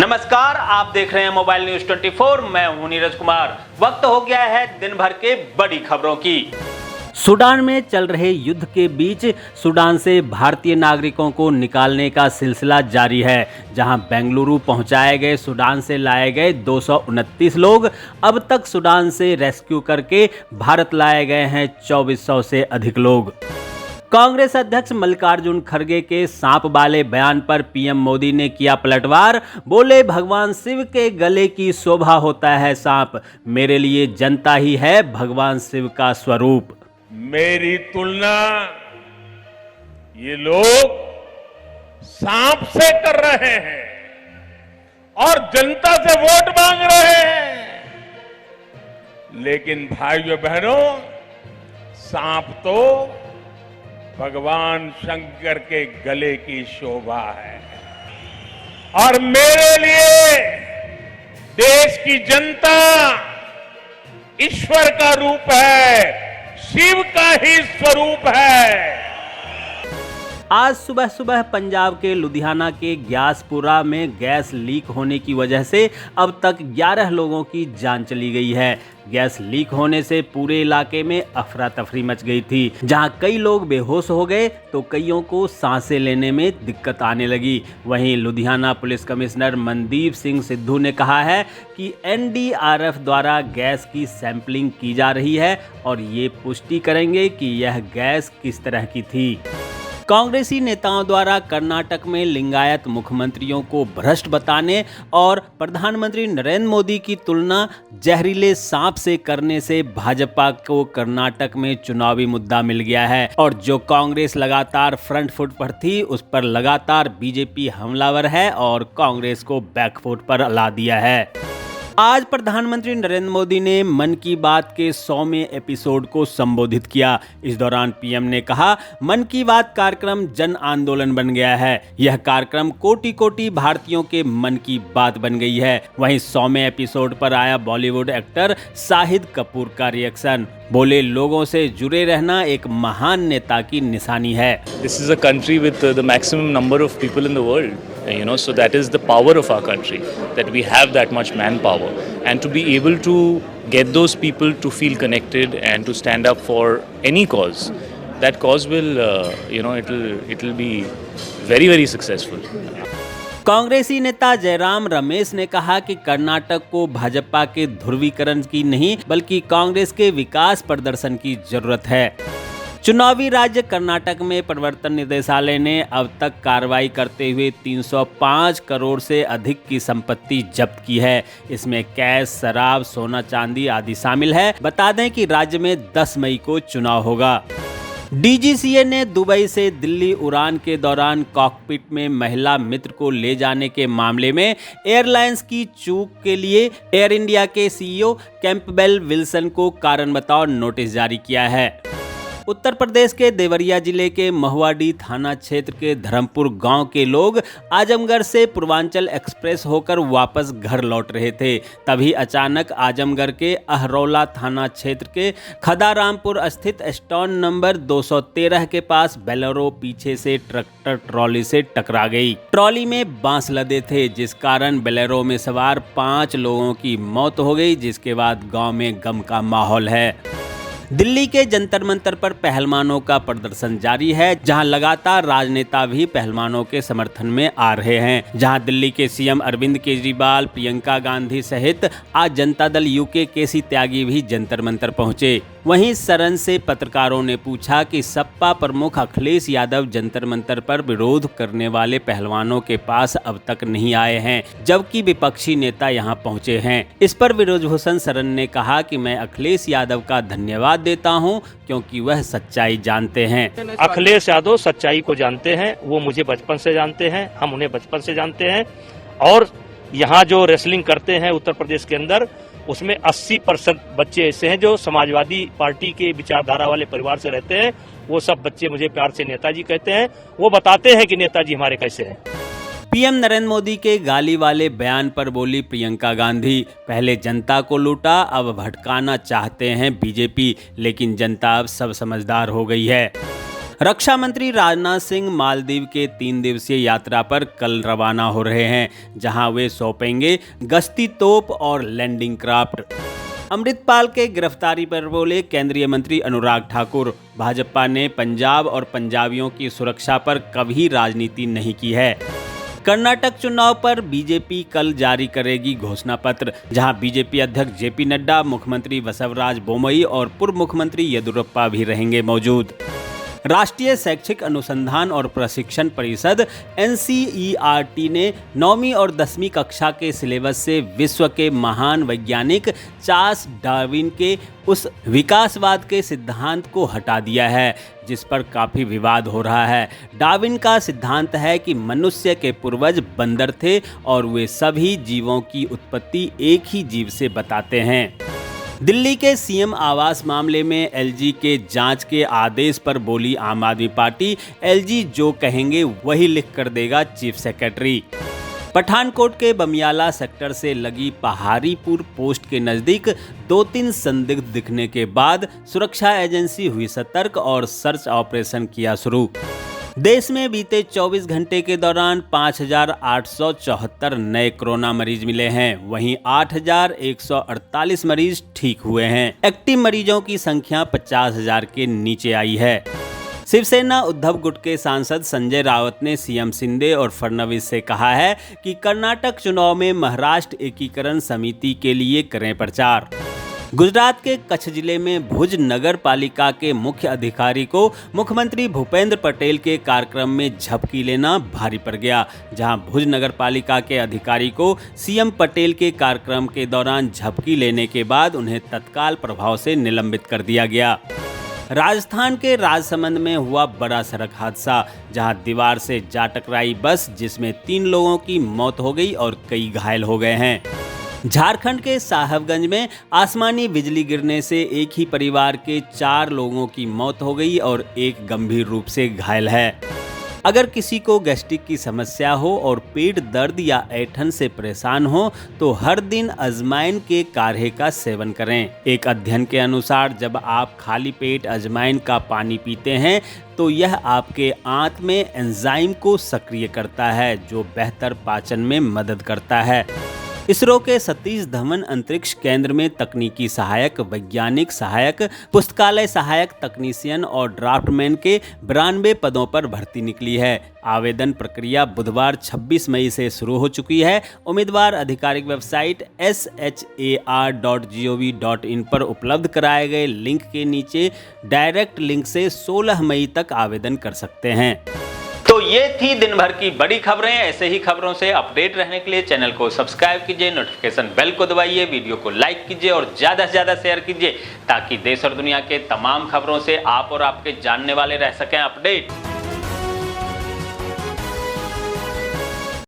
नमस्कार, आप देख रहे हैं मोबाइल न्यूज 24। मैं हूं नीरज कुमार। वक्त हो गया है दिन भर के बड़ी खबरों की। सूडान में चल रहे युद्ध के बीच सूडान से भारतीय नागरिकों को निकालने का सिलसिला जारी है। जहां बेंगलुरु पहुंचाए गए सूडान से लाए गए 229 लोग अब तक सूडान से रेस्क्यू करके भारत लाए गए हैं 2400 से अधिक लोग। कांग्रेस अध्यक्ष मल्लिकार्जुन खड़गे के सांप वाले बयान पर पीएम मोदी ने किया पलटवार। बोले, भगवान शिव के गले की शोभा होता है सांप, मेरे लिए जनता ही है भगवान शिव का स्वरूप। मेरी तुलना ये लोग सांप से कर रहे हैं और जनता से वोट मांग रहे हैं। लेकिन भाइयों बहनों, सांप तो भगवान शंकर के गले की शोभा है और मेरे लिए देश की जनता ईश्वर का रूप है, शिव का ही स्वरूप है। आज सुबह सुबह पंजाब के लुधियाना के ग्यासपुरा में गैस लीक होने की वजह से अब तक 11 लोगों की जान चली गई है। गैस लीक होने से पूरे इलाके में अफरा तफरी मच गई थी। जहां कई लोग बेहोश हो गए तो कईयों को सांसें लेने में दिक्कत आने लगी। वहीं लुधियाना पुलिस कमिश्नर मनदीप सिंह सिद्धू ने कहा है कि एनडीआरएफ द्वारा गैस की सैंपलिंग की जा रही है और ये पुष्टि करेंगे कि यह गैस किस तरह की थी। कांग्रेसी नेताओं द्वारा कर्नाटक में लिंगायत मुख्यमंत्रियों को भ्रष्ट बताने और प्रधानमंत्री नरेंद्र मोदी की तुलना जहरीले सांप से करने से भाजपा को कर्नाटक में चुनावी मुद्दा मिल गया है और जो कांग्रेस लगातार फ्रंट फुट पर थी उस पर लगातार बीजेपी हमलावर है और कांग्रेस को बैकफुट पर ला दिया है। आज प्रधानमंत्री नरेंद्र मोदी ने मन की बात के 100वें एपिसोड को संबोधित किया। इस दौरान पीएम ने कहा, मन की बात कार्यक्रम जन आंदोलन बन गया है। यह कार्यक्रम कोटि कोटि भारतीयों के मन की बात बन गई है। वहीं 100वें एपिसोड पर आया बॉलीवुड एक्टर शाहिद कपूर का रिएक्शन। बोले, लोगों से जुड़े रहना एक महान नेता की निशानी है। This is a country with the maximum number of people in the world, so that is the power of our country, that we have that much manpower, and to be able to get those people to feel connected and to stand up for any cause, that cause will, it will be very, very successful. कांग्रेसी नेता जयराम रमेश ने कहा कि कर्नाटक को भाजपा के ध्रुवीकरण की नहीं बल्कि कांग्रेस के विकास प्रदर्शन की जरूरत है। चुनावी राज्य कर्नाटक में प्रवर्तन निदेशालय ने अब तक कार्रवाई करते हुए 305 करोड़ से अधिक की संपत्ति जब्त की है। इसमें कैश, शराब, सोना चांदी आदि शामिल है। बता दें कि राज्य में 10 मई को चुनाव होगा। डीजीसीए ने दुबई से दिल्ली उड़ान के दौरान कॉकपिट में महिला मित्र को ले जाने के मामले में एयरलाइंस की चूक के लिए एयर इंडिया के सीईओ कैंपबेल विल्सन को कारण बताओ नोटिस जारी किया है। उत्तर प्रदेश के देवरिया जिले के महुआडी थाना क्षेत्र के धर्मपुर गांव के लोग आजमगढ़ से पूर्वांचल एक्सप्रेस होकर वापस घर लौट रहे थे। तभी अचानक आजमगढ़ के अहरौला थाना क्षेत्र के खदारामपुर स्थित स्टॉन नंबर 213 के पास बोलेरो पीछे से ट्रैक्टर ट्रॉली से टकरा गई। ट्रॉली में बांस लदे थे जिस कारण बोलेरो में सवार 5 लोगों की मौत हो गई, जिसके बाद गाँव में गम का माहौल है। दिल्ली के जंतर मंतर पर पहलवानों का प्रदर्शन जारी है, जहां लगातार राजनेता भी पहलवानों के समर्थन में आ रहे हैं। जहां दिल्ली के सीएम अरविंद केजरीवाल, प्रियंका गांधी सहित आज जनता दल यूके केसी त्यागी भी जंतर मंतर पहुंचे। वहीं सरन से पत्रकारों ने पूछा कि सपा प्रमुख अखिलेश यादव जंतर मंतर पर विरोध करने वाले पहलवानों के पास अब तक नहीं आए हैं, जबकि विपक्षी नेता यहां पहुंचे हैं। इस पर विरोधभूषण सरन ने कहा कि मैं अखिलेश यादव का धन्यवाद देता हूं क्योंकि वह सच्चाई जानते हैं। अखिलेश यादव सच्चाई को जानते हैं, वो मुझे बचपन से जानते हैं, हम उन्हें बचपन से जानते हैं। और यहाँ जो रेसलिंग करते हैं उत्तर प्रदेश के अंदर, उसमें 80% बच्चे ऐसे हैं जो समाजवादी पार्टी के विचारधारा वाले परिवार से रहते हैं। वो सब बच्चे मुझे प्यार से नेताजी कहते हैं। वो बताते हैं कि नेताजी हमारे कैसे हैं। पीएम नरेंद्र मोदी के गाली वाले बयान पर बोली प्रियंका गांधी, पहले जनता को लूटा, अब भटकाना चाहते हैं बीजेपी, लेकिन जनता अब सब समझदार हो गई है। रक्षा मंत्री राजनाथ सिंह मालदीव के 3 दिवसीय यात्रा पर कल रवाना हो रहे हैं, जहां वे सौंपेंगे गश्ती तोप और लैंडिंग क्राफ्ट। अमृतपाल के गिरफ्तारी पर बोले केंद्रीय मंत्री अनुराग ठाकुर, भाजपा ने पंजाब और पंजाबियों की सुरक्षा पर कभी राजनीति नहीं की है। कर्नाटक चुनाव पर बीजेपी कल जारी करेगी घोषणा पत्र, जहां बीजेपी अध्यक्ष जेपी नड्डा, मुख्यमंत्री बसवराज बोमई और पूर्व मुख्यमंत्री येदियुरप्पा भी रहेंगे मौजूद। राष्ट्रीय शैक्षिक अनुसंधान और प्रशिक्षण परिषद NCERT ने 9वीं और 10वीं कक्षा के सिलेबस से विश्व के महान वैज्ञानिक चार्ल्स डार्विन के उस विकासवाद के सिद्धांत को हटा दिया है, जिस पर काफ़ी विवाद हो रहा है। डार्विन का सिद्धांत है कि मनुष्य के पूर्वज बंदर थे और वे सभी जीवों की उत्पत्ति एक ही जीव से बताते हैं। दिल्ली के सीएम आवास मामले में LG के जांच के आदेश पर बोली आम आदमी पार्टी, LG जो कहेंगे वही लिख कर देगा चीफ सेक्रेटरी। पठानकोट के बमियाला सेक्टर से लगी पहाड़ीपुर पोस्ट के नज़दीक 2-3 संदिग्ध दिखने के बाद सुरक्षा एजेंसी हुई सतर्क और सर्च ऑपरेशन किया शुरू। देश में बीते 24 घंटे के दौरान 5,874 नए कोरोना मरीज मिले हैं, वहीं 8,148 मरीज ठीक हुए हैं। एक्टिव मरीजों की संख्या 50,000 के नीचे आई है। शिवसेना उद्धव गुट के सांसद संजय राउत ने सीएम शिंदे और फडणवीस से कहा है कि कर्नाटक चुनाव में महाराष्ट्र एकीकरण समिति के लिए करें प्रचार। गुजरात के कच्छ जिले में भुज नगर पालिका के मुख्य अधिकारी को मुख्यमंत्री भूपेंद्र पटेल के कार्यक्रम में झपकी लेना भारी पड़ गया, जहां भुज नगर पालिका के अधिकारी को सीएम पटेल के कार्यक्रम के दौरान झपकी लेने के बाद उन्हें तत्काल प्रभाव से निलंबित कर दिया गया। राजस्थान के राजसमंद में हुआ बड़ा सड़क हादसा, जहां दीवार से जा टकराई बस, जिसमें 3 लोगों की मौत हो गई और कई घायल हो गए हैं। झारखंड के साहबगंज में आसमानी बिजली गिरने से एक ही परिवार के 4 लोगों की मौत हो गई और एक गंभीर रूप से घायल है। अगर किसी को गैस्ट्रिक की समस्या हो और पेट दर्द या ऐंठन से परेशान हो तो हर दिन अजवाइन के काढ़े का सेवन करें। एक अध्ययन के अनुसार जब आप खाली पेट अजवाइन का पानी पीते हैं तो यह आपके आंत में एंजाइम को सक्रिय करता है, जो बेहतर पाचन में मदद करता है। इसरो के सतीश धवन अंतरिक्ष केंद्र में तकनीकी सहायक, वैज्ञानिक सहायक, पुस्तकालय सहायक, तकनीशियन और ड्राफ्टमैन के 92 पदों पर भर्ती निकली है। आवेदन प्रक्रिया बुधवार 26 मई से शुरू हो चुकी है। उम्मीदवार आधिकारिक वेबसाइट shar.gov.in पर उपलब्ध कराए गए लिंक के नीचे डायरेक्ट लिंक से 16 मई तक आवेदन कर सकते हैं। तो ये थी दिन भर की बड़ी खबरें। ऐसे ही खबरों से अपडेट रहने के लिए चैनल को सब्सक्राइब कीजिए, नोटिफिकेशन बेल को दबाइए, वीडियो को लाइक कीजिए और ज़्यादा से ज़्यादा शेयर कीजिए, ताकि देश और दुनिया के तमाम खबरों से आप और आपके जानने वाले रह सकें अपडेट।